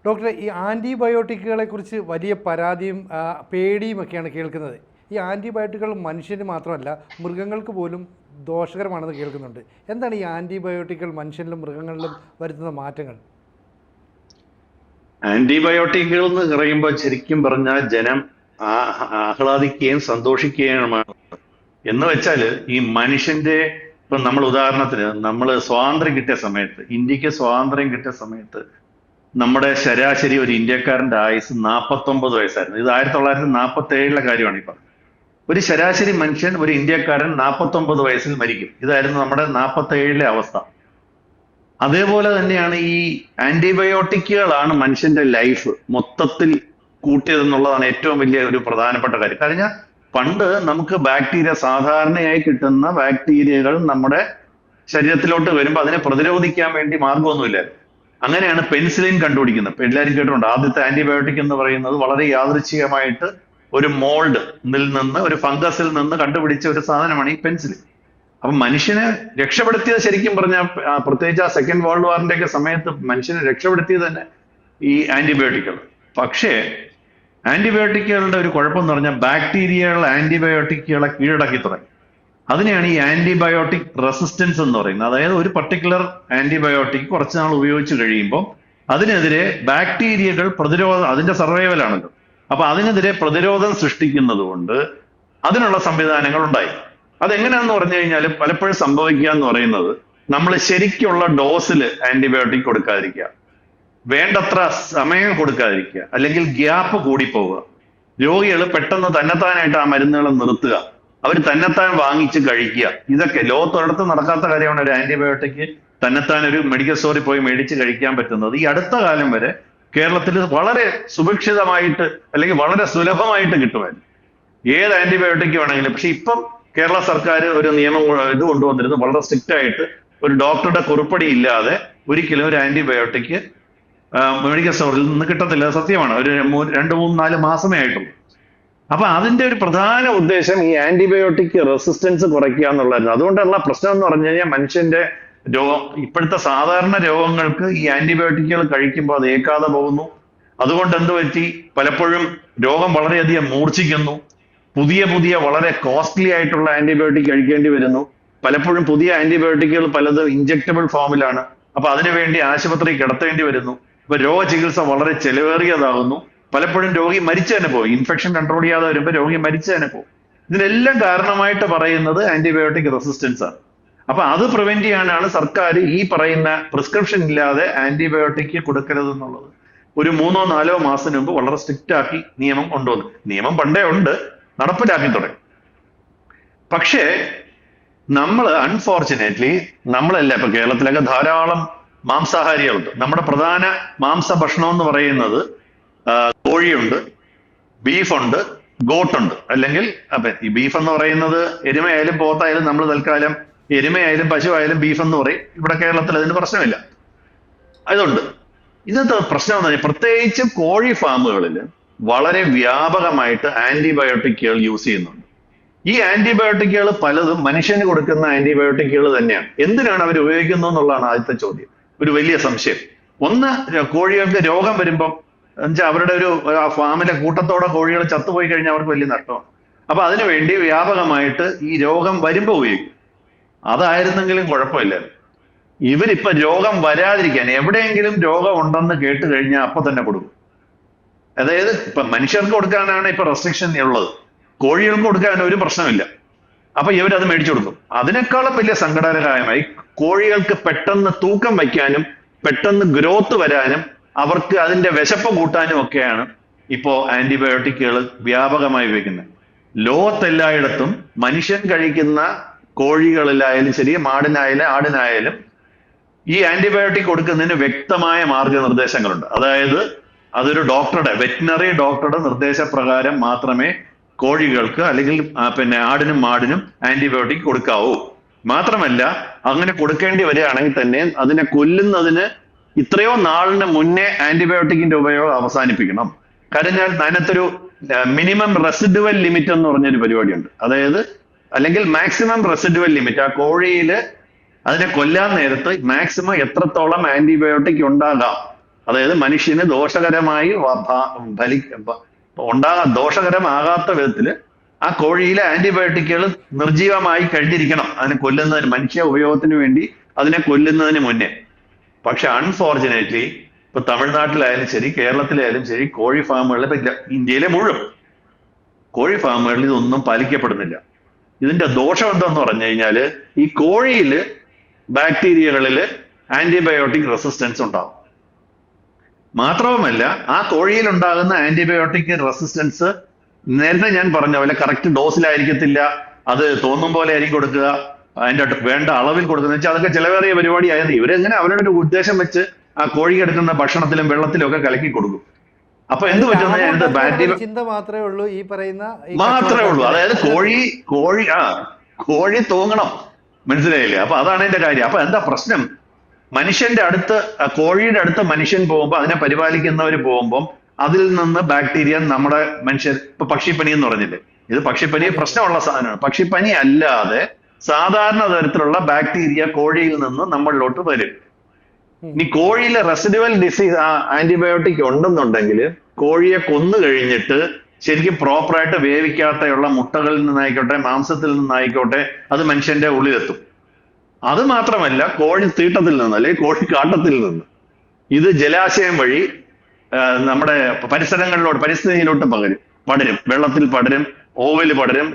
ഡോക്ടറെ, ഈ ആൻറ്റിബയോട്ടിക്കുകളെ കുറിച്ച് വലിയ പരാതിയും പേടിയും ഒക്കെയാണ് കേൾക്കുന്നത്. ഈ ആൻറ്റിബയോട്ടിക്കുകൾ മനുഷ്യന് മാത്രമല്ല മൃഗങ്ങൾക്ക് പോലും ദോഷകരമാണെന്ന് കേൾക്കുന്നുണ്ട്. എന്താണ് ഈ ആൻറ്റിബയോട്ടിക്കുകൾ മനുഷ്യനിലും മൃഗങ്ങളിലും വരുത്തുന്ന മാറ്റങ്ങൾ? ആന്റിബയോട്ടിക്കുകൾ എന്ന് പറയുമ്പോൾ ശരിക്കും പറഞ്ഞാൽ ജനം ആഹ്ലാദിക്കുകയും സന്തോഷിക്കുകയുമാണ്. എന്ന് വെച്ചാൽ ഈ മനുഷ്യന്റെ ഇപ്പൊ നമ്മൾ ഉദാഹരണത്തിന് നമ്മൾ സ്വാതന്ത്ര്യം കിട്ടിയ സമയത്ത്, ഇന്ത്യക്ക് സ്വാതന്ത്ര്യം കിട്ടിയ സമയത്ത് നമ്മുടെ ശരാശരി ഒരു ഇന്ത്യക്കാരന്റെ ആയുസ് 49 വയസ്സായിരുന്നു. ഇത് 1947 കാര്യമാണ് ഇപ്പൊ. ഒരു ശരാശരി മനുഷ്യൻ, ഒരു ഇന്ത്യക്കാരൻ 49 വയസ്സിൽ മരിക്കും. ഇതായിരുന്നു നമ്മുടെ 47 അവസ്ഥ. അതേപോലെ തന്നെയാണ് ഈ ആന്റിബയോട്ടിക്കുകളാണ് മനുഷ്യന്റെ ലൈഫ് മൊത്തത്തിൽ കൂട്ടിയതെന്നുള്ളതാണ് ഏറ്റവും വലിയ ഒരു പ്രധാനപ്പെട്ട കാര്യം. കാരണം പണ്ട് നമുക്ക് ബാക്ടീരിയ, സാധാരണയായി കിട്ടുന്ന ബാക്ടീരിയകൾ നമ്മുടെ ശരീരത്തിലോട്ട് വരുമ്പോൾ അതിനെ പ്രതിരോധിക്കാൻ വേണ്ടി മാർഗമൊന്നുമില്ലായിരുന്നു. അങ്ങനെയാണ് പെൻസിലിൻ കണ്ടുപിടിക്കുന്നത്. ഇപ്പൊ എല്ലാവരും കേട്ടിട്ടുണ്ട്. ആദ്യത്തെ ആന്റിബയോട്ടിക് എന്ന് പറയുന്നത് വളരെ യാദൃച്ഛികമായിട്ട് ഒരു മോൾഡിൽ നിന്ന്, ഒരു ഫംഗസിൽ നിന്ന് കണ്ടുപിടിച്ച ഒരു സാധനമാണ് ഈ പെൻസിലിൻ. അപ്പൊ മനുഷ്യനെ രക്ഷപ്പെടുത്തിയത് ശരിക്കും പറഞ്ഞാൽ, പ്രത്യേകിച്ച് ആ സെക്കൻഡ് വേൾഡ് വാറിന്റെ ഒക്കെ സമയത്ത് മനുഷ്യനെ രക്ഷപ്പെടുത്തിയത് തന്നെ ഈ ആന്റിബയോട്ടിക്കുകൾ. പക്ഷേ ആന്റിബയോട്ടിക്കുകളുടെ ഒരു കുഴപ്പം എന്ന് പറഞ്ഞാൽ ബാക്ടീരിയകൾ ആന്റിബയോട്ടിക്കുകളെ കീഴടക്കി തുടങ്ങി. അതിനെയാണ് ഈ ആന്റിബയോട്ടിക് റെസിസ്റ്റൻസ് എന്ന് പറയുന്നത്. അതായത് ഒരു പർട്ടിക്കുലർ ആന്റിബയോട്ടിക് കുറച്ച് നാൾ ഉപയോഗിച്ച് കഴിയുമ്പോൾ അതിനെതിരെ ബാക്ടീരിയകൾ അതിന്റെ സർവൈവലാണല്ലോ. അപ്പൊ അതിനെതിരെ പ്രതിരോധം സൃഷ്ടിക്കുന്നത് കൊണ്ട് അതിനുള്ള സംവിധാനങ്ങൾ ഉണ്ടായി. അതെങ്ങനെയാണെന്ന് പറഞ്ഞു കഴിഞ്ഞാൽ പലപ്പോഴും സംഭവിക്കുക എന്ന് പറയുന്നത്, നമ്മൾ ശരിക്കുള്ള ഡോസിൽ ആന്റിബയോട്ടിക് കൊടുക്കാതിരിക്കുക, വേണ്ടത്ര സമയം കൊടുക്കാതിരിക്കുക, അല്ലെങ്കിൽ ഗ്യാപ്പ് കൂടിപ്പോവുക. രോഗികൾ പെട്ടെന്ന് തന്നെത്താനായിട്ട് ആ മരുന്നുകൾ നിർത്തുക, അവർ തന്നെത്താൻ വാങ്ങിച്ച് കഴിക്കുക. ഇതൊക്കെ ലോകത്തൊരിടത്ത് നടക്കാത്ത കാര്യമാണ്. ഒരു ആന്റിബയോട്ടിക് തന്നെത്താൻ ഒരു മെഡിക്കൽ സ്റ്റോറിൽ പോയി മേടിച്ച് കഴിക്കാൻ പറ്റുന്നത് ഈ അടുത്ത കാലം വരെ കേരളത്തിൽ വളരെ സുഭിക്ഷിതമായിട്ട് അല്ലെങ്കിൽ വളരെ സുലഭമായിട്ട് കിട്ടുമായിരുന്നു, ഏത് ആന്റിബയോട്ടിക് വേണമെങ്കിലും. പക്ഷെ ഇപ്പം കേരള സർക്കാർ ഒരു നിയമം ഇത് കൊണ്ടുവന്നിരുന്നു, വളരെ സ്ട്രിക്റ്റ് ആയിട്ട്. ഒരു ഡോക്ടറുടെ കുറിപ്പടി ഇല്ലാതെ ഒരിക്കലും ഒരു ആന്റിബയോട്ടിക് മെഡിക്കൽ സ്റ്റോറിൽ നിന്ന് കിട്ടത്തില്ല. സത്യമാണ്. ഒരു 2, 3, 4 മാസമേ ആയിട്ടുള്ളൂ. അപ്പൊ അതിന്റെ ഒരു പ്രധാന ഉദ്ദേശം ഈ ആന്റിബയോട്ടിക് റെസിസ്റ്റൻസ് കുറയ്ക്കുക എന്നുള്ളതായിരുന്നു. അതുകൊണ്ടുള്ള പ്രശ്നം എന്ന് പറഞ്ഞു കഴിഞ്ഞാൽ മനുഷ്യന്റെ ഇപ്പോഴത്തെ സാധാരണ രോഗങ്ങൾക്ക് ഈ ആന്റിബയോട്ടിക്കുകൾ കഴിക്കുമ്പോൾ അത് ഏക്കാതെ പോകുന്നു. അതുകൊണ്ട് എന്ത് പറ്റി, പലപ്പോഴും രോഗം വളരെയധികം മൂർച്ഛിക്കുന്നു. പുതിയ വളരെ കോസ്റ്റ്ലി ആയിട്ടുള്ള ആന്റിബയോട്ടിക് കഴിക്കേണ്ടി വരുന്നു. പലപ്പോഴും പുതിയ ആന്റിബയോട്ടിക്കുകൾ പലതും ഇഞ്ചക്റ്റബിൾ ഫോമിലാണ്. അപ്പൊ അതിനുവേണ്ടി ആശുപത്രി കിടത്തേണ്ടി വരുന്നു. ഇപ്പൊ രോഗചികിത്സ വളരെ ചെലവേറിയതാകുന്നു. പലപ്പോഴും രോഗി മരിച്ചു തന്നെ പോകും. ഇൻഫെക്ഷൻ കൺട്രോൾ ചെയ്യാതെ വരുമ്പോൾ രോഗി മരിച്ചു തന്നെ പോകും. ഇതിനെല്ലാം കാരണമായിട്ട് പറയുന്നത് ആന്റിബയോട്ടിക് റെസിസ്റ്റൻസ് ആണ്. അപ്പൊ അത് പ്രിവെന്റ് ചെയ്യാനാണ് സർക്കാർ ഈ പറയുന്ന പ്രിസ്ക്രിപ്ഷൻ ഇല്ലാതെ ആന്റിബയോട്ടിക് കൊടുക്കരുത് എന്നുള്ളത് ഒരു 3 or 4 മാസത്തിന് മുമ്പ് വളരെ സ്ട്രിക്റ്റ് ആക്കി നിയമം കൊണ്ടുവന്നു. നിയമം പണ്ടേ ഉണ്ട്, നടപ്പിലാക്കി തുടങ്ങി. പക്ഷേ നമ്മൾ അൺഫോർച്ചുനേറ്റ്ലി നമ്മളല്ല, ഇപ്പൊ കേരളത്തിലൊക്കെ ധാരാളം മാംസാഹാരികളുണ്ട്. നമ്മുടെ പ്രധാന മാംസഭക്ഷണം എന്ന് പറയുന്നത് കോഴിയുണ്ട്, ബീഫുണ്ട്, ഗോട്ടുണ്ട്. അല്ലെങ്കിൽ ഈ ബീഫ് എന്ന് പറയുന്നത് എരുമയായാലും പോത്തായാലും നമ്മൾ തൽക്കാലം എരുമയായാലും പശുവായാലും ബീഫ് എന്ന് പറയും. ഇവിടെ കേരളത്തിൽ അതിന് പ്രശ്നമില്ല. അതുണ്ട്. ഇന്നത്തെ പ്രശ്നം എന്ന് പറഞ്ഞാൽ പ്രത്യേകിച്ച് കോഴി ഫാമുകളിൽ വളരെ വ്യാപകമായിട്ട് ആന്റിബയോട്ടിക്കുകൾ യൂസ് ചെയ്യുന്നുണ്ട്. ഈ ആന്റിബയോട്ടിക്കുകൾ പലതും മനുഷ്യന് കൊടുക്കുന്ന ആന്റിബയോട്ടിക്കുകൾ തന്നെയാണ്. എന്തിനാണ് അവർ ഉപയോഗിക്കുന്നത് എന്നുള്ളതാണ് ആദ്യത്തെ ചോദ്യം, ഒരു വലിയ സംശയം. ഒന്ന്, കോഴികൾക്ക് രോഗം വരുമ്പം എന്നുവെച്ചാൽ അവരുടെ ഒരു ഫാമിലെ കൂട്ടത്തോടെ കോഴികൾ ചത്തുപോയി കഴിഞ്ഞാൽ അവർക്ക് വലിയ നഷ്ടമാണ്. അപ്പൊ അതിനുവേണ്ടി വ്യാപകമായിട്ട് ഈ രോഗം വരുമ്പോൾ ഉപയോഗിക്കും. അതായിരുന്നെങ്കിലും കുഴപ്പമില്ലായിരുന്നു. ഇവരിപ്പൊ രോഗം വരാതിരിക്കാൻ, എവിടെയെങ്കിലും രോഗം ഉണ്ടെന്ന് കേട്ട് കഴിഞ്ഞാൽ അപ്പൊ തന്നെ കൊടുക്കും. അതായത് ഇപ്പൊ മനുഷ്യർക്ക് കൊടുക്കാനാണ് ഇപ്പൊ റെസ്ട്രിക്ഷൻ ഉള്ളത്, കോഴികൾക്ക് കൊടുക്കാൻ ഒരു പ്രശ്നമില്ല. അപ്പൊ ഇവരത് മേടിച്ചു കൊടുക്കും. അതിനേക്കാളും വലിയ സങ്കടകരമായി കോഴികൾക്ക് പെട്ടെന്ന് തൂക്കം വയ്ക്കാനും പെട്ടെന്ന് ഗ്രോത്ത് വരാനും അവർക്ക് അതിന്റെ വിശപ്പ് കൂട്ടാനും ഒക്കെയാണ് ഇപ്പോ ആന്റിബയോട്ടിക്കുകൾ വ്യാപകമായി ഉപയോഗിക്കുന്നത്. ലോകത്തെല്ലായിടത്തും മനുഷ്യൻ കഴിക്കുന്ന കോഴികളിലായാലും ശരി, മാടിനായാലും ആടിനായാലും ഈ ആന്റിബയോട്ടിക് കൊടുക്കുന്നതിന് വ്യക്തമായ മാർഗനിർദ്ദേശങ്ങളുണ്ട്. അതായത് അതൊരു വെറ്റിനറി ഡോക്ടറുടെ നിർദ്ദേശപ്രകാരം മാത്രമേ കോഴികൾക്ക് അല്ലെങ്കിൽ ആടിനും മാടിനും ആന്റിബയോട്ടിക് കൊടുക്കാവൂ. മാത്രമല്ല, അങ്ങനെ കൊടുക്കേണ്ടി വരികയാണെങ്കിൽ തന്നെ അതിനെ കൊല്ലുന്നതിന് ഇത്രയോ നാളിന് മുന്നേ ആന്റിബയോട്ടിക്കിന്റെ ഉപയോഗം അവസാനിപ്പിക്കണം. കാരണം അതിനകത്തൊരു മിനിമം റെസിഡുവൽ ലിമിറ്റ് എന്ന് പറഞ്ഞൊരു പരിപാടിയുണ്ട്. അതായത് അല്ലെങ്കിൽ മാക്സിമം റെസിഡുവൽ ലിമിറ്റ്, ആ കോഴിയിൽ അതിനെ കൊല്ലാൻ നേരത്ത് മാക്സിമം എത്രത്തോളം ആന്റിബയോട്ടിക് ഉണ്ടാകാം അതായത് മനുഷ്യന് ദോഷകരമായി ദോഷകരമാകാത്ത വിധത്തില് ആ കോഴിയിലെ ആന്റിബയോട്ടിക്കുകൾ നിർജീവമായി കഴിഞ്ഞിരിക്കണം അതിനെ കൊല്ലുന്നതിന്, മനുഷ്യ ഉപയോഗത്തിന് വേണ്ടി അതിനെ കൊല്ലുന്നതിന് മുന്നേ. പക്ഷെ അൺഫോർച്ചുനേറ്റ്ലി ഇപ്പൊ തമിഴ്നാട്ടിലായാലും ശരി, കേരളത്തിലായാലും ശരി, കോഴി ഫാമുകളിൽ, ഇപ്പൊ ഇന്ത്യയിലെ മുഴുവൻ കോഴി ഫാമുകളിൽ ഇതൊന്നും പാലിക്കപ്പെടുന്നില്ല. ഇതിന്റെ ദോഷം എന്താന്ന് പറഞ്ഞു കഴിഞ്ഞാല് ഈ കോഴിയില് ബാക്ടീരിയകളില് ആന്റിബയോട്ടിക് റെസിസ്റ്റൻസ് ഉണ്ടാവും. മാത്രവുമല്ല ആ കോഴിയിൽ ഉണ്ടാകുന്ന ആന്റിബയോട്ടിക് റെസിസ്റ്റൻസ് നേരത്തെ ഞാൻ പറഞ്ഞ പോലെ കറക്റ്റ് ഡോസിലായിരിക്കത്തില്ല, അത് തോന്നും പോലെ ആയിരിക്കും കൊടുക്കുക, അതിന്റെ വേണ്ട അളവിൽ കൊടുക്കുന്ന വെച്ചാൽ അതൊക്കെ ചിലവേറിയ പരിപാടിയായത്. ഇവരെങ്ങനെ അവരുടെ ഒരു ഉദ്ദേശം വെച്ച് ആ കോഴി എടുക്കുന്ന ഭക്ഷണത്തിലും വെള്ളത്തിലും ഒക്കെ കലക്കി കൊടുക്കും. അപ്പൊ എന്ത് പറ്റുന്ന ബാക്ടീരിയ ചിന്ത മാത്രമേ ഉള്ളൂ ഈ പറയുന്ന മാത്രമേ ഉള്ളൂ. അതായത് കോഴി തൂങ്ങണം, മനസ്സിലായില്ലേ? അപ്പൊ അതാണ് എന്റെ കാര്യം. അപ്പൊ എന്താ പ്രശ്നം? മനുഷ്യന്റെ അടുത്ത്, കോഴിയുടെ അടുത്ത് മനുഷ്യൻ പോകുമ്പോൾ, അതിനെ പരിപാലിക്കുന്നവർ പോകുമ്പോൾ അതിൽ നിന്ന് ബാക്ടീരിയ നമ്മുടെ മനുഷ്യർ, ഇപ്പൊ പക്ഷിപ്പനി എന്ന് പറഞ്ഞില്ലേ, ഇത് പക്ഷിപ്പനി പ്രശ്നമുള്ള സാധനമാണ്. പക്ഷിപ്പനി അല്ലാതെ സാധാരണ തരത്തിലുള്ള ബാക്ടീരിയ കോഴിയിൽ നിന്ന് നമ്മളിലോട്ട് വരും. ഇനി കോഴിയിലെ റെസിഡുവൽ ഡിസീസ് ആന്റിബയോട്ടിക് ഉണ്ടെന്നുണ്ടെങ്കിൽ കോഴിയെ കൊന്നു കഴിഞ്ഞിട്ട് ശരിക്കും പ്രോപ്പറായിട്ട് വേവിക്കാത്തയുള്ള മുട്ടകളിൽ നിന്നായിക്കോട്ടെ, മാംസത്തിൽ നിന്നായിക്കോട്ടെ, അത് മനുഷ്യന്റെ ഉള്ളിലെത്തും. അത് മാത്രമല്ല, കോഴി തീട്ടത്തിൽ നിന്ന് അല്ലെങ്കിൽ കോഴി കാട്ടത്തിൽ നിന്ന് ഇത് ജലാശയം വഴി നമ്മുടെ പരിസ്ഥിതിയിലോട്ട് പടരും, വെള്ളത്തിൽ പടരും, ഓവല് പടരും,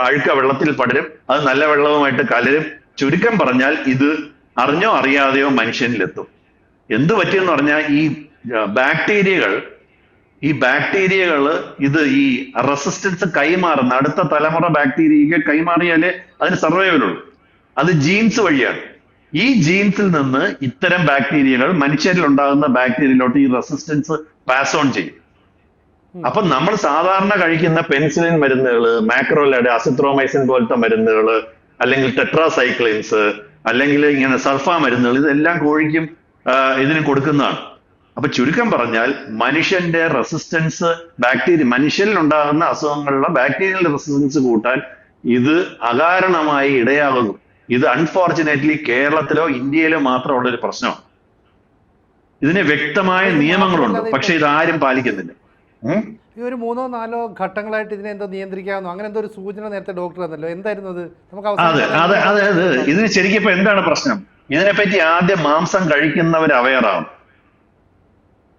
അഴുക്ക വെള്ളത്തിൽ പടരും, അത് നല്ല വെള്ളവുമായിട്ട് കലരും. ചുരുക്കം പറഞ്ഞാൽ ഇത് അറിഞ്ഞോ അറിയാതെയോ മനുഷ്യനിലെത്തും. എന്ത് പറ്റിയെന്ന് പറഞ്ഞാൽ ഈ ബാക്ടീരിയകൾ ഇത് ഈ റെസിസ്റ്റൻസ് കൈമാറുന്ന അടുത്ത തലമുറ ബാക്ടീരിയയ്ക്ക് കൈമാറിയാലേ അതിന് സർവൈവൽ ഉള്ളൂ. അത് ജീൻസ് വഴിയാണ്. ഈ ജീൻസിൽ നിന്ന് ഇത്തരം ബാക്ടീരിയകൾ മനുഷ്യരിൽ ഉണ്ടാകുന്ന ബാക്ടീരിയയിലോട്ട് ഈ റെസിസ്റ്റൻസ് പാസ് ഓൺ ചെയ്യും. അപ്പൊ നമ്മൾ സാധാരണ കഴിക്കുന്ന പെൻസിലിൻ മരുന്നുകൾ, മാക്രോലൈഡ്, അസിത്രോമൈസിൻ പോലത്തെ മരുന്നുകൾ, അല്ലെങ്കിൽ ടെട്രാസൈക്ലിൻസ്, അല്ലെങ്കിൽ ഇങ്ങനെ സൾഫ മരുന്നുകൾ, ഇതെല്ലാം കോഴിക്കും ഇതിന് കൊടുക്കുന്നതാണ്. അപ്പൊ ചുരുക്കം പറഞ്ഞാൽ മനുഷ്യന്റെ റെസിസ്റ്റൻസ് മനുഷ്യരിൽ ഉണ്ടാകുന്ന അസുഖങ്ങളുടെ ബാക്ടീരിയൽ റെസിസ്റ്റൻസ് കൂട്ടാൻ ഇത് അകാരണമായി ഇടയാകുന്നു. ഇത് അൺഫോർച്ചുനേറ്റ്ലി കേരളത്തിലോ ഇന്ത്യയിലോ മാത്രമുള്ള ഒരു പ്രശ്നമാണ്. ഇതിന് വ്യക്തമായ നിയമങ്ങളുണ്ട്, പക്ഷെ ഇതാരും പാലിക്കുന്നില്ല. ഈ ഒരു 3-4 ഘട്ടങ്ങളായിട്ട് ഇതിനെ എന്തോ നിയന്ത്രിക്കാവുന്നു, അങ്ങനെ എന്തോ ഒരു സൂചന നേരത്തെ ഡോക്ടർ തന്നല്ലോ, എന്തായിരുന്നു അത്? നമുക്ക് അതായത് ഇതിന് ശരിക്കും ഇപ്പൊ എന്താണ് പ്രശ്നം? ഇതിനെപ്പറ്റി ആദ്യം മാംസം കഴിക്കുന്നവർ അവെയറാവും,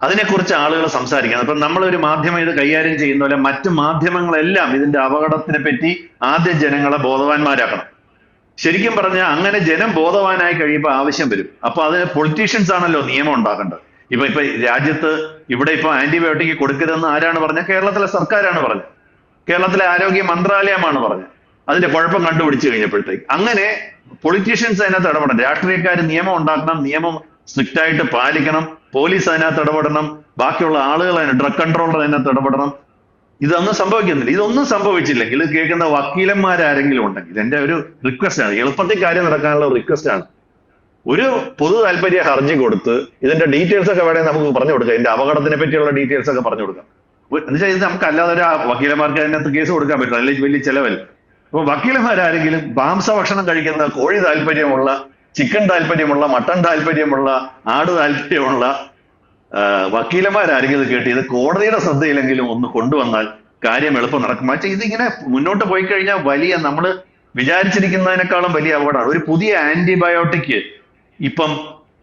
അതിനെക്കുറിച്ച് ആളുകൾ സംസാരിക്കണം. ഇപ്പൊ നമ്മളൊരു മാധ്യമം ഇത് കൈകാര്യം ചെയ്യുന്ന പോലെ മറ്റു മാധ്യമങ്ങളെല്ലാം ഇതിന്റെ അപകടത്തിനെ പറ്റി ആദ്യം ജനങ്ങളെ ബോധവാന്മാരാക്കണം. ശരിക്കും പറഞ്ഞാൽ അങ്ങനെ ജനം ബോധവാനായി കഴിയുമ്പോൾ ആവശ്യം വരും. അപ്പൊ അതിന് പൊളിറ്റീഷ്യൻസ് ആണല്ലോ നിയമം ഉണ്ടാക്കേണ്ടത്. ഇപ്പൊ രാജ്യത്ത് ഇവിടെ ഇപ്പൊ ആന്റിബയോട്ടിക് കൊടുക്കരുതെന്ന് ആരാണ് പറഞ്ഞത്? കേരളത്തിലെ സർക്കാരാണ് പറഞ്ഞത്, കേരളത്തിലെ ആരോഗ്യ മന്ത്രാലയമാണ് പറഞ്ഞത്. അതിന്റെ കുഴപ്പം കണ്ടുപിടിച്ചു കഴിഞ്ഞപ്പോഴത്തേക്ക് അങ്ങനെ പൊളിറ്റീഷ്യൻസ് അതിനകത്ത് ഇടപെടണം, രാഷ്ട്രീയക്കാർ നിയമം ഉണ്ടാക്കണം, നിയമം സ്ട്രിക്റ്റ് ആയിട്ട് പാലിക്കണം, പോലീസ് അതിനകത്ത് ഇടപെടണം, ബാക്കിയുള്ള ആളുകൾ ഡ്രഗ് കൺട്രോളർ അതിനകത്ത് ഇടപെടണം. ഇതൊന്നും സംഭവിക്കുന്നില്ല. ഇതൊന്നും സംഭവിച്ചില്ലെങ്കിൽ കേൾക്കുന്ന വക്കീലന്മാരാരെങ്കിലും ഉണ്ടെങ്കിൽ എന്റെ ഒരു റിക്വസ്റ്റ് ആണ്, എളുപ്പത്തിൽ കാര്യം നടക്കാനുള്ള റിക്വസ്റ്റ് ആണ്, ഒരു പൊതു താല്പര്യ ഹർജി കൊടുത്ത് ഇതിന്റെ ഡീറ്റെയിൽസ് ഒക്കെ വേണമെങ്കിൽ നമുക്ക് പറഞ്ഞു കൊടുക്കാം, ഇതിന്റെ അപകടത്തിനെ പറ്റിയുള്ള ഡീറ്റെയിൽസ് ഒക്കെ പറഞ്ഞു കൊടുക്കാം. എന്നുവെച്ചാൽ ഇത് നമുക്ക് അല്ലാതെ ഒരു വക്കീലന്മാർക്ക് അതിനകത്ത് കേസ് കൊടുക്കാൻ പറ്റില്ല, അല്ലെങ്കിൽ വലിയ ചെലവല്ല. അപ്പൊ വക്കീലന്മാരാരെങ്കിലും മാംസഭക്ഷണം കഴിക്കുന്ന, കോഴി താല്പര്യമുള്ള, ചിക്കൻ താല്പര്യമുള്ള, മട്ടൺ താല്പര്യമുള്ള, ആട് താല്പര്യമുള്ള വക്കീലന്മാരാരെങ്കിലും കേട്ട് ഇത് കോടതിയുടെ ശ്രദ്ധയിലെങ്കിലും ഒന്ന് കൊണ്ടുവന്നാൽ കാര്യം എളുപ്പം നടക്കും. പക്ഷേ ഇതിങ്ങനെ മുന്നോട്ട് പോയി കഴിഞ്ഞാൽ വലിയ, നമ്മൾ വിചാരിച്ചിരിക്കുന്നതിനേക്കാളും വലിയ അപകടമാണ്. ഒരു പുതിയ ആന്റിബയോട്ടിക് ഇപ്പം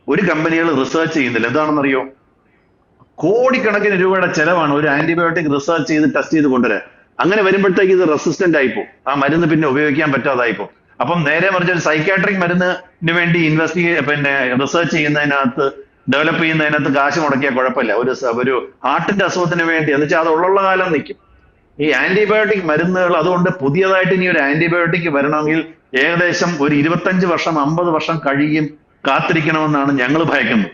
ഒരു കമ്പനികൾ റിസർച്ച് ചെയ്യുന്നില്ല. എന്താണെന്നറിയോ? കോടിക്കണക്കിന് രൂപയുടെ ചെലവാണ് ഒരു ആന്റിബയോട്ടിക് റിസർച്ച് ചെയ്ത് ടെസ്റ്റ് ചെയ്ത് കൊണ്ടുവരാൻ. അങ്ങനെ വരുമ്പോഴത്തേക്ക് ഇത് റെസിസ്റ്റന്റ് ആയിപ്പോ, ആ മരുന്ന് പിന്നെ ഉപയോഗിക്കാൻ പറ്റാതായിപ്പോ. അപ്പം നേരെ മറിച്ച് ഒരു സൈക്കാട്രിക് മരുന്നിന് വേണ്ടി റിസർച്ച് ചെയ്യുന്നതിനകത്ത്, ഡെവലപ്പ് ചെയ്യുന്നതിനകത്ത് കാശ് മുടക്കിയാൽ കുഴപ്പമില്ല. ഒരു ഹാർട്ടിന്റെ അസുഖത്തിന് വേണ്ടി എന്ന് വെച്ചാൽ അത് ഉള്ള കാലം നിൽക്കും. ഈ ആന്റിബയോട്ടിക് മരുന്നുകൾ, അതുകൊണ്ട് പുതിയതായിട്ട് ഇനി ഒരു ആന്റിബയോട്ടിക് വരണമെങ്കിൽ ഏകദേശം ഒരു 25 വർഷം 50 വർഷം കഴിയും കാത്തിരിക്കണമെന്നാണ് ഞങ്ങൾ ഭയക്കുന്നത്.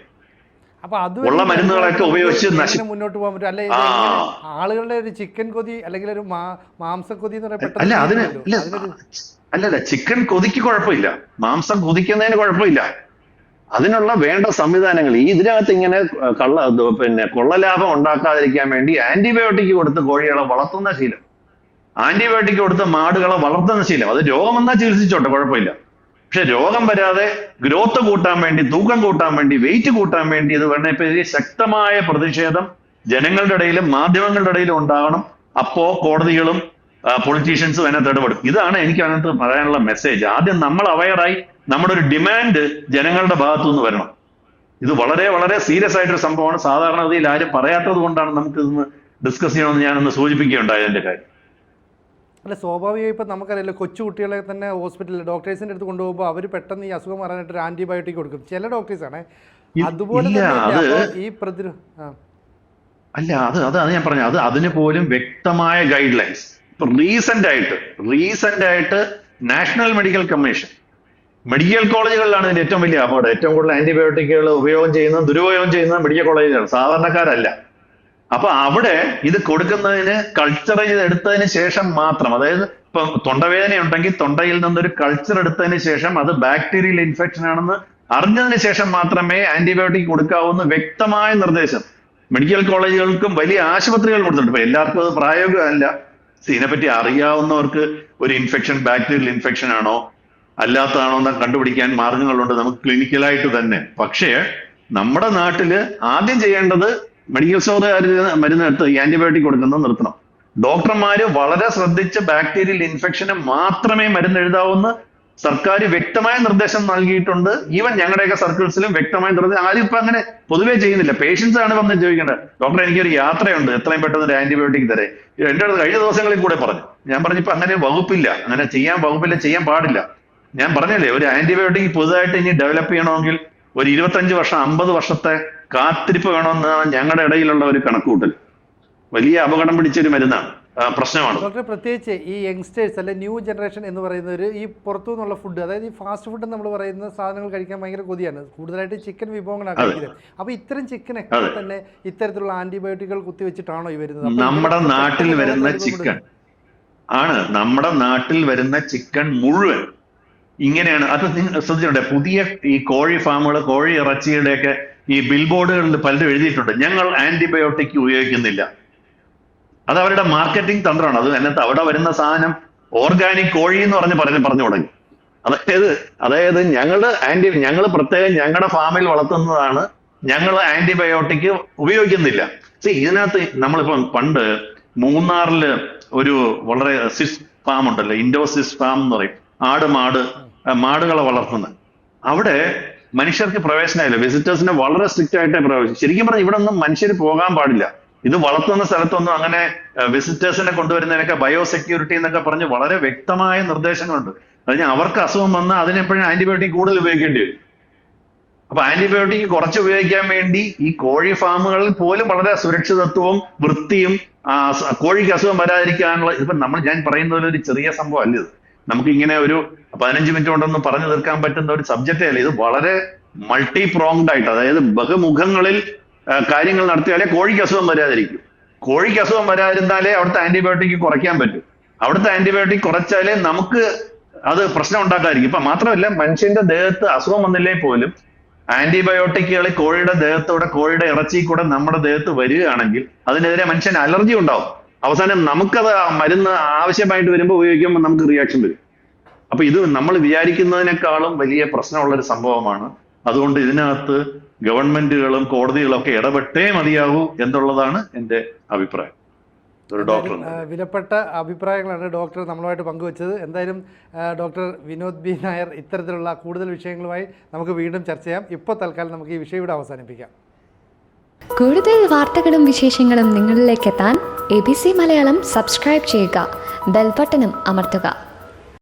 അപ്പൊ അത് ഉള്ള മരുന്നുകളൊക്കെ ഉപയോഗിച്ച് മുന്നോട്ട് പോകാൻ പറ്റും അല്ലെ? ആളുകളുടെ ഒരു ചിക്കൻ കൊതി അല്ലെങ്കിൽ ഒരു മാംസക്കൊതി എന്ന് അല്ലല്ല, ചിക്കൻ കൊതിക്ക് കുഴപ്പമില്ല, മാംസം കൊതിക്കുന്നതിന് കുഴപ്പമില്ല. അതിനുള്ള വേണ്ട സംവിധാനങ്ങൾ ഇതിനകത്ത് ഇങ്ങനെ കൊള്ളലാഭം ഉണ്ടാക്കാതിരിക്കാൻ വേണ്ടി ആന്റിബയോട്ടിക് കൊടുത്ത് കോഴികളെ വളർത്തുന്ന ശീലം, ആന്റിബയോട്ടിക് കൊടുത്ത് മാടുകളെ വളർത്തുന്ന ശീലം, അത് രോഗം വന്നാൽ ചികിത്സിച്ചോട്ടെ, കുഴപ്പമില്ല. പക്ഷെ രോഗം വരാതെ ഗ്രോത്ത് കൂട്ടാൻ വേണ്ടി, തൂക്കം കൂട്ടാൻ വേണ്ടി, വെയിറ്റ് കൂട്ടാൻ വേണ്ടി ഇത് വേണമെങ്കിൽ ശക്തമായ പ്രതിഷേധം ജനങ്ങളുടെ ഇടയിലും മാധ്യമങ്ങളുടെ ഇടയിലും ഉണ്ടാകണം. അപ്പോ കോടതികളും പൊളിറ്റീഷ്യൻസും അതിനകത്ത് ഇടപെടും. ഇതാണ് എനിക്ക് അതിനകത്ത് പറയാനുള്ള മെസ്സേജ്. ആദ്യം നമ്മൾ അവയറായി നമ്മുടെ ഒരു ഡിമാൻഡ് ജനങ്ങളുടെ ഭാഗത്തു നിന്ന് വരണം. ഇത് വളരെ വളരെ സീരിയസ് ആയിട്ടൊരു സംഭവമാണ്. സാധാരണഗതിയിൽ ആരും പറയാത്തത് കൊണ്ടാണ് നമുക്ക് ഇതൊന്ന് ഡിസ്കസ് ചെയ്യണമെന്ന് ഞാനൊന്ന് സൂചിപ്പിക്കുകയുണ്ടായി അതിന്റെ കാര്യം. അല്ല, സ്വാഭാവികമായി ഇപ്പം നമുക്കറിയാലോ, കൊച്ചു കുട്ടികളെ തന്നെ ഹോസ്പിറ്റലിൽ ഡോക്ടേഴ്സിൻ്റെ അടുത്ത് കൊണ്ടുപോകുമ്പോൾ അവർ പെട്ടെന്ന് ഈ അസുഖം മാറാനായിട്ട് ഒരു ആൻറ്റിബയോട്ടിക് കൊടുക്കും ചില ഡോക്ടേഴ്സാണ്. അതുപോലെ അത് ഞാൻ പറഞ്ഞു, അതിന് പോലും വ്യക്തമായ ഗൈഡ് ലൈൻസ്. ഇപ്പൊ റീസെന്റ് ആയിട്ട് നാഷണൽ മെഡിക്കൽ കമ്മീഷൻ മെഡിക്കൽ കോളേജുകളിലാണ് ഇതിന്റെ ഏറ്റവും വലിയ അപകടം. ഏറ്റവും കൂടുതൽ ആന്റിബയോട്ടിക്കുകൾ ദുരുപയോഗം ചെയ്യുന്നത് മെഡിക്കൽ കോളേജിലാണ്, സാധാരണക്കാരല്ല. അപ്പൊ അവിടെ ഇത് കൊടുക്കുന്നതിന് കൾച്ചർ എടുത്തതിന് ശേഷം മാത്രം, അതായത് ഇപ്പം തൊണ്ടവേദന ഉണ്ടെങ്കിൽ തൊണ്ടയിൽ നിന്നൊരു കൾച്ചർ എടുത്തതിന് ശേഷം അത് ബാക്ടീരിയൽ ഇൻഫെക്ഷൻ ആണെന്ന് അറിഞ്ഞതിന് ശേഷം മാത്രമേ ആന്റിബയോട്ടിക് കൊടുക്കാവൂന്ന് വ്യക്തമായ നിർദ്ദേശം മെഡിക്കൽ കോളേജുകൾക്കും വലിയ ആശുപത്രികൾ കൊടുത്തിട്ടുണ്ട്. ഇപ്പൊ എല്ലാവർക്കും അത് പ്രായോഗികമല്ല. ഇതിനെപ്പറ്റി അറിയാവുന്നവർക്ക് ഒരു ഇൻഫെക്ഷൻ ബാക്ടീരിയൽ ഇൻഫെക്ഷൻ ആണോ അല്ലാത്തതാണോ എന്ന് കണ്ടുപിടിക്കാൻ മാർഗങ്ങളുണ്ട് നമുക്ക് ക്ലിനിക്കലായിട്ട് തന്നെ. പക്ഷേ നമ്മുടെ നാട്ടില് ആദ്യം ചെയ്യേണ്ടത് മെഡിക്കൽ സ്റ്റോറുകാർ മരുന്നെടുത്ത് ഈ ആന്റിബയോട്ടിക് കൊടുക്കുന്നത് നിർത്തണം. ഡോക്ടർമാര് വളരെ ശ്രദ്ധിച്ച് ബാക്ടീരിയൽ ഇൻഫെക്ഷന് മാത്രമേ മരുന്ന് എഴുതാവൂന്ന് സർക്കാർ വ്യക്തമായ നിർദ്ദേശം നൽകിയിട്ടുണ്ട്. ഈവൻ ഞങ്ങളുടെയൊക്കെ സർക്കിൾസിലും വ്യക്തമായ നിർദ്ദേശം. ആരും ഇപ്പൊ അങ്ങനെ പൊതുവേ ചെയ്യുന്നില്ല. പേഷ്യൻസ് ആണ് വന്ന് ചോദിക്കേണ്ടത്, ഡോക്ടർ എനിക്കൊരു യാത്രയുണ്ട്, എത്രയും പെട്ടെന്ന് ഒരു ആന്റിബയോട്ടിക് തരേ. എന്റെ അടുത്ത് കഴിഞ്ഞ ദിവസങ്ങളിൽ കൂടെ പറഞ്ഞു. ഞാൻ പറഞ്ഞപ്പോ അങ്ങനെ വകുപ്പില്ല, അങ്ങനെ ചെയ്യാൻ പാടില്ല. ഞാൻ പറഞ്ഞല്ലേ, ഒരു ആന്റിബയോട്ടിക് പുതുതായിട്ട് ഇനി ഡെവലപ്പ് ചെയ്യണമെങ്കിൽ ഒരു 25 വർഷം 50 വർഷത്തെ കാത്തിരിപ്പ് വേണമെന്നാണ് ഞങ്ങളുടെ ഇടയിലുള്ള ഒരു കണക്കുകൂട്ടൽ. വലിയ അപകടം പിടിച്ചൊരു മരുന്നാണ്, പ്രശ്നമാണ്. ഡോക്ടർ, പ്രത്യേകിച്ച് ഈ യങ്സ്റ്റേഴ്സ് അല്ലെ ന്യൂ ജനറേഷൻ എന്ന് പറയുന്നവർ ഈ പുറത്തു നിന്നുള്ള ഫുഡ്, അതായത് ഈ ഫാസ്റ്റ് ഫുഡ് നമ്മൾ പറയുന്ന സാധനങ്ങൾ കഴിക്കാൻ ഭയങ്കര കൊതിയാണ്. കൂടുതലായിട്ട് ചിക്കൻ വിഭവങ്ങളാണ് കഴിക്കുന്നത്. അപ്പൊ ഇത്തരം ചിക്കനൊക്കെ തന്നെ ഇത്തരത്തിലുള്ള ആന്റിബയോട്ടിക്കുകൾ കുത്തിവെച്ചിട്ടാണോ ഈ വരുന്നത്? നമ്മുടെ നാട്ടിൽ വരുന്ന ചിക്കൻ മുഴുവൻ ഇങ്ങനെയാണ്. അത് ശ്രദ്ധിച്ചിട്ടുണ്ട്, പുതിയ ഈ കോഴി ഫാമുകൾ, കോഴി ഇറച്ചിയുടെയൊക്കെ ഈ ബിൽ ബോർഡുകളിൽ പലരും എഴുതിയിട്ടുണ്ട്, ഞങ്ങൾ ആന്റിബയോട്ടിക് ഉപയോഗിക്കുന്നില്ല. അത് അവരുടെ മാർക്കറ്റിംഗ് തന്ത്രമാണ്. അത് അതിനകത്ത് അവിടെ വരുന്ന സാധനം ഓർഗാനിക് കോഴി എന്ന് പറഞ്ഞു തുടങ്ങി. അതായത് ഞങ്ങൾ പ്രത്യേകം ഞങ്ങളുടെ ഫാമിൽ വളർത്തുന്നതാണ്, ഞങ്ങൾ ആന്റിബയോട്ടിക് ഉപയോഗിക്കുന്നില്ല. ഇതിനകത്ത് നമ്മളിപ്പം പണ്ട് മൂന്നാറില് ഒരു വളരെ സിസ് ഫാം ഉണ്ടല്ലോ, ഇൻഡോ സിസ് ഫാം എന്ന് പറയും, മാടുകളെ വളർത്തുന്നത്. അവിടെ മനുഷ്യർക്ക് പ്രവേശനമില്ല, വിസിറ്റേഴ്സിനെ വളരെ സ്ട്രിക്റ്റ് ആയിട്ടേ പ്രവേശിക്കും. ശരിക്കും പറഞ്ഞാൽ ഇവിടെ ഒന്നും മനുഷ്യർ പോകാൻ പാടില്ല. ഇത് വളർത്തുന്ന സ്ഥലത്തൊന്നും അങ്ങനെ വിസിറ്റേഴ്സിനെ കൊണ്ടുവരുന്നതിനൊക്കെ ബയോസെക്യൂരിറ്റി എന്നൊക്കെ പറഞ്ഞ് വളരെ വ്യക്തമായ നിർദ്ദേശങ്ങളുണ്ട്. അതിന് അവർക്ക് അസുഖം വന്നാൽ അതിനെപ്പോഴും ആന്റിബയോട്ടിക് കൂടുതൽ ഉപയോഗിക്കേണ്ടി വരും. അപ്പൊ ആന്റിബയോട്ടിക് കുറച്ച് ഉപയോഗിക്കാൻ വേണ്ടി ഈ കോഴി ഫാമുകളിൽ പോലും വളരെ സുരക്ഷിതത്വവും വൃത്തിയും കോഴിക്ക് അസുഖം വരാതിരിക്കാനുള്ള ഇപ്പൊ ഞാൻ പറയുന്ന ഒരു ചെറിയ സംഭവം അല്ല ഇത്. നമുക്ക് ഇങ്ങനെ ഒരു 15 മിനിറ്റ് കൊണ്ടൊന്നും പറഞ്ഞു തീർക്കാൻ പറ്റുന്ന ഒരു സബ്ജക്റ്റേ അല്ല ഇത്. വളരെ മൾട്ടി പ്രോങ്ഡ് ആയിട്ട്, അതായത് ബഹുമുഖങ്ങളിൽ കാര്യങ്ങൾ നടത്തിയാലേ കോഴിക്ക് അസുഖം വരാതിരിക്കും. കോഴിക്ക് അസുഖം വരാതിരുന്നാലേ അവിടുത്തെ ആന്റിബയോട്ടിക് കുറയ്ക്കാൻ പറ്റും. അവിടുത്തെ ആന്റിബയോട്ടിക് കുറച്ചാലേ നമുക്ക് അത് പ്രശ്നം ഉണ്ടാക്കാതിരിക്കും. ഇപ്പൊ മാത്രമല്ല, മനുഷ്യന്റെ ദേഹത്ത് അസുഖം വന്നില്ലേ പോലും ആന്റിബയോട്ടിക്കുകൾ കോഴിയുടെ ദേഹത്തൂടെ, കോഴിയുടെ ഇറച്ചി കൂടെ നമ്മുടെ ദേഹത്ത് വരികയാണെങ്കിൽ അതിനെതിരെ മനുഷ്യന് അലർജി ഉണ്ടാവും. അവസാനം നമുക്കത് മരുന്ന് ആവശ്യമായിട്ട് വരുമ്പോൾ ഉപയോഗിക്കുമ്പോൾ നമുക്ക് റിയാക്ഷൻ വരും. അപ്പൊ ഇത് നമ്മൾ വിചാരിക്കുന്നതിനേക്കാളും വലിയ പ്രശ്നമുള്ളൊരു സംഭവമാണ്. അതുകൊണ്ട് ഇതിനകത്ത് ഗവൺമെന്റുകളും കോടതികളും ഒക്കെ ഇടപെട്ടേ മതിയാകൂ എന്നുള്ളതാണ് എൻ്റെ അഭിപ്രായം. ഒരു ഡോക്ടർ വിലപ്പെട്ട അഭിപ്രായങ്ങളാണ് ഡോക്ടർ നമ്മളുമായിട്ട് പങ്കുവച്ചത്. എന്തായാലും ഡോക്ടർ വിനോദ് ബി നായർ, ഇത്തരത്തിലുള്ള കൂടുതൽ വിഷയങ്ങളുമായി നമുക്ക് വീണ്ടും ചർച്ച ചെയ്യാം. ഇപ്പോൾ തൽക്കാലം നമുക്ക് ഈ വിഷയം ഇവിടെ അവസാനിപ്പിക്കാം. കൂടുതൽ വാർത്തകളും വിശേഷങ്ങളും നിങ്ങളിലേക്ക് എത്താൻ ABC മലയാളം സബ്സ്ക്രൈബ് ചെയ്യുക, ബെൽ ബട്ടണും അമർത്തുക.